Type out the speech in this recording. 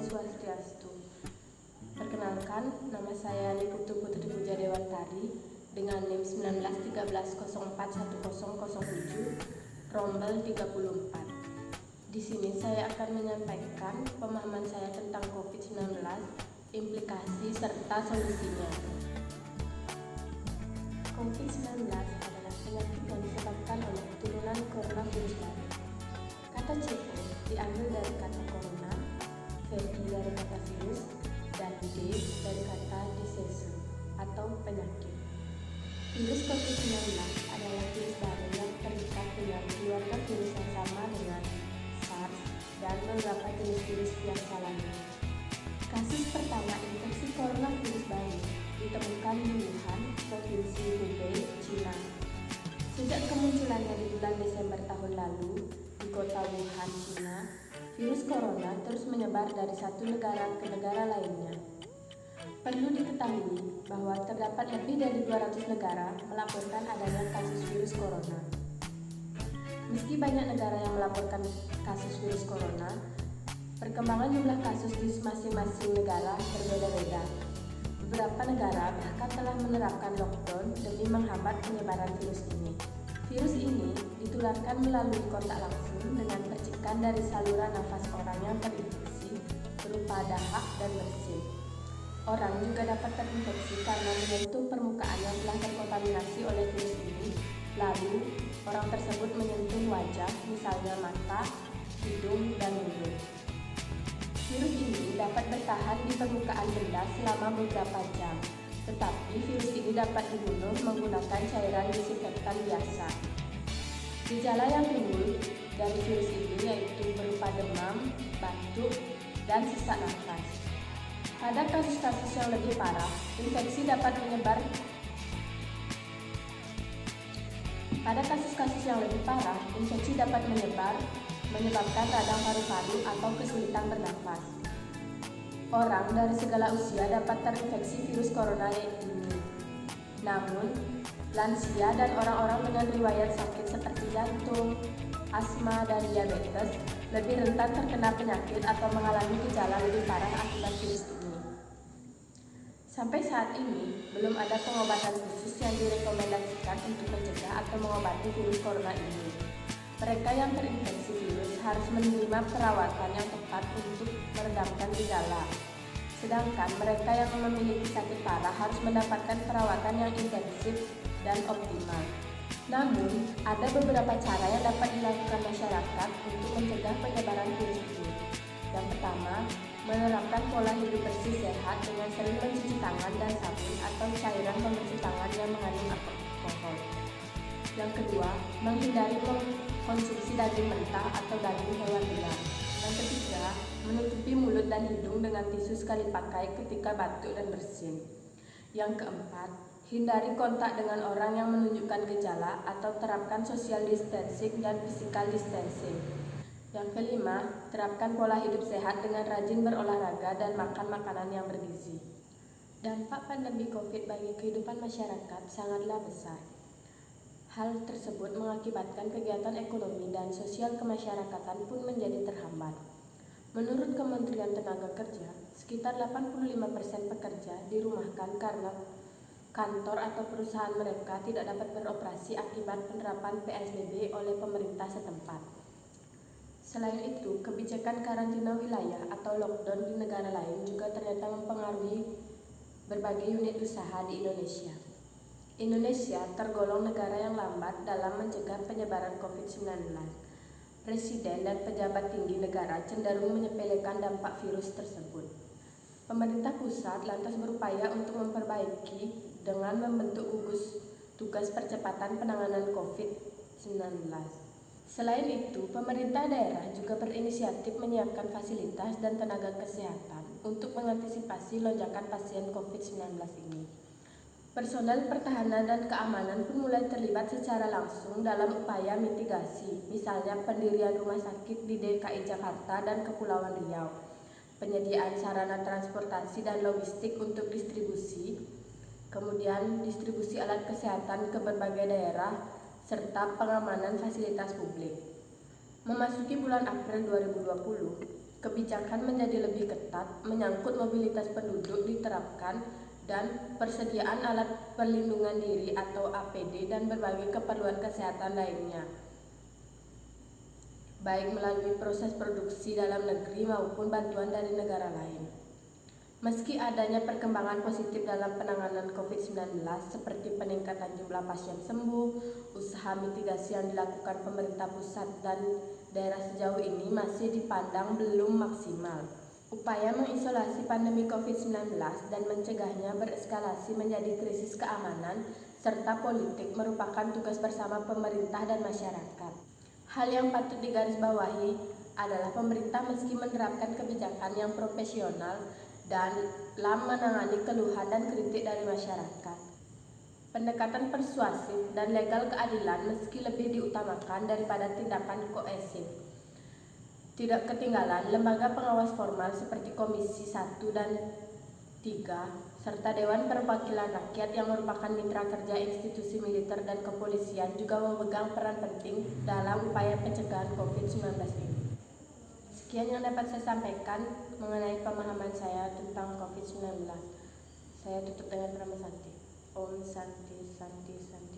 Swastiastu. Perkenalkan, nama saya Niputu Putri Puja Dewantari dengan NIM 1913041007, rombel 34. Di sini saya akan menyampaikan pemahaman saya tentang COVID-19, implikasi serta solusinya. COVID-19 adalah penyakit yang disebabkan oleh turunan coronavirus baru. Kata CO diambil dari kata corona, VI dari kata virus, dan D dari kata disease atau penyakit. Virus COVID-19 adalah virus baru yang terikat dengan keluarga virus yang sama dengan SARS dan beberapa jenis virus biasa lainnya. Kasus pertama infeksi coronavirus baru ditemukan di Wuhan, Provinsi Hubei, China. Sejak kemunculannya di bulan Desember tahun lalu di kota Wuhan, China, virus corona terus menyebar dari satu negara ke negara lainnya. Perlu diketahui bahwa terdapat lebih dari 200 negara melaporkan adanya kasus virus corona. Meski banyak negara yang melaporkan kasus virus corona, perkembangan jumlah kasus di masing-masing negara berbeda-beda. Beberapa negara bahkan telah menerapkan lockdown demi menghambat penyebaran virus ini. Virus ini ditularkan melalui kontak langsung dengan percikan dari saluran nafas orang yang terinfeksi berupa dahak dan bersin. Orang juga dapat terinfeksi karena menyentuh permukaan yang telah terkontaminasi oleh virus ini, lalu orang tersebut menyentuh wajah, misalnya mata, hidung, dan mulut. Virus ini dapat bertahan di permukaan benda selama beberapa jam, tetapi virus ini dapat dibunuh menggunakan cairan disinfektan biasa. Gejala yang timbul dari virus ini yaitu berupa demam, batuk, dan sesak nafas. Pada kasus-kasus yang lebih parah, infeksi dapat menyebar. Menyebabkan radang paru-paru atau kesulitan bernafas. Orang dari segala usia dapat terinfeksi virus corona ini. Namun, lansia dan orang-orang dengan riwayat sakit seperti jantung, asma, dan diabetes lebih rentan terkena penyakit atau mengalami gejala lebih parah akibat virus ini. Sampai saat ini, belum ada pengobatan khusus yang direkomendasikan untuk mencegah atau mengobati virus corona ini. Mereka yang terinfeksi virus harus menerima perawatan yang tepat untuk meredamkan gejala. Sedangkan mereka yang memiliki sakit parah harus mendapatkan perawatan yang intensif dan optimal. Namun, ada beberapa cara yang dapat dilakukan masyarakat untuk mencegah penyebaran virus ini. Yang pertama, menerapkan pola hidup bersih sehat dengan sering mencuci tangan dan sabun atau cairan pembersih tangan yang mengandung alkohol. Yang kedua, menghindari konsumsi daging mentah atau daging hewan liar. Yang ketiga, menutupi mulut dan hidung dengan tisu sekali pakai ketika batuk dan bersin. Yang keempat, hindari kontak dengan orang yang menunjukkan gejala atau terapkan social distancing dan physical distancing. Yang kelima, terapkan pola hidup sehat dengan rajin berolahraga dan makan makanan yang bergizi. Dampak pandemi COVID bagi kehidupan masyarakat sangatlah besar. Hal tersebut mengakibatkan kegiatan ekonomi dan sosial kemasyarakatan pun menjadi terhambat. Menurut Kementerian Tenaga Kerja, sekitar 85% pekerja dirumahkan karena kantor atau perusahaan mereka tidak dapat beroperasi akibat penerapan PSBB oleh pemerintah setempat. Selain itu, kebijakan karantina wilayah atau lockdown di negara lain juga ternyata mempengaruhi berbagai unit usaha di Indonesia. Indonesia tergolong negara yang lambat dalam mencegah penyebaran COVID-19. Presiden dan pejabat tinggi negara cenderung menyepelekan dampak virus tersebut. Pemerintah pusat lantas berupaya untuk memperbaiki dengan membentuk gugus tugas percepatan penanganan COVID-19. Selain itu, pemerintah daerah juga berinisiatif menyiapkan fasilitas dan tenaga kesehatan untuk mengantisipasi lonjakan pasien COVID-19 ini. Personel pertahanan dan keamanan pun mulai terlibat secara langsung dalam upaya mitigasi, misalnya pendirian rumah sakit di DKI Jakarta dan Kepulauan Riau, penyediaan sarana transportasi dan logistik untuk distribusi, kemudian distribusi alat kesehatan ke berbagai daerah, serta pengamanan fasilitas publik. Memasuki bulan April 2020, Kebijakan menjadi lebih ketat, menyangkut mobilitas penduduk diterapkan, dan persediaan alat perlindungan diri atau APD dan berbagai keperluan kesehatan lainnya, baik melalui proses produksi dalam negeri maupun bantuan dari negara lain. Meski adanya perkembangan positif dalam penanganan COVID-19 seperti peningkatan jumlah pasien sembuh, usaha mitigasi yang dilakukan pemerintah pusat dan daerah sejauh ini masih dipandang belum maksimal. Upaya mengisolasi pandemi COVID-19 dan mencegahnya bereskalasi menjadi krisis keamanan serta politik merupakan tugas bersama pemerintah dan masyarakat. Hal yang patut digarisbawahi adalah pemerintah meski menerapkan kebijakan yang profesional dalam menangani keluhan dan kritik dari masyarakat. Pendekatan persuasif dan legal keadilan meski lebih diutamakan daripada tindakan koesif. Tidak ketinggalan, lembaga pengawas formal seperti Komisi 1 dan 3, serta Dewan Perwakilan Rakyat yang merupakan mitra kerja institusi militer dan kepolisian juga memegang peran penting dalam upaya pencegahan COVID-19 ini. Sekian yang dapat saya sampaikan mengenai pemahaman saya tentang COVID-19. Saya tutup dengan Brahma Santi. Om Santi Santi Santi.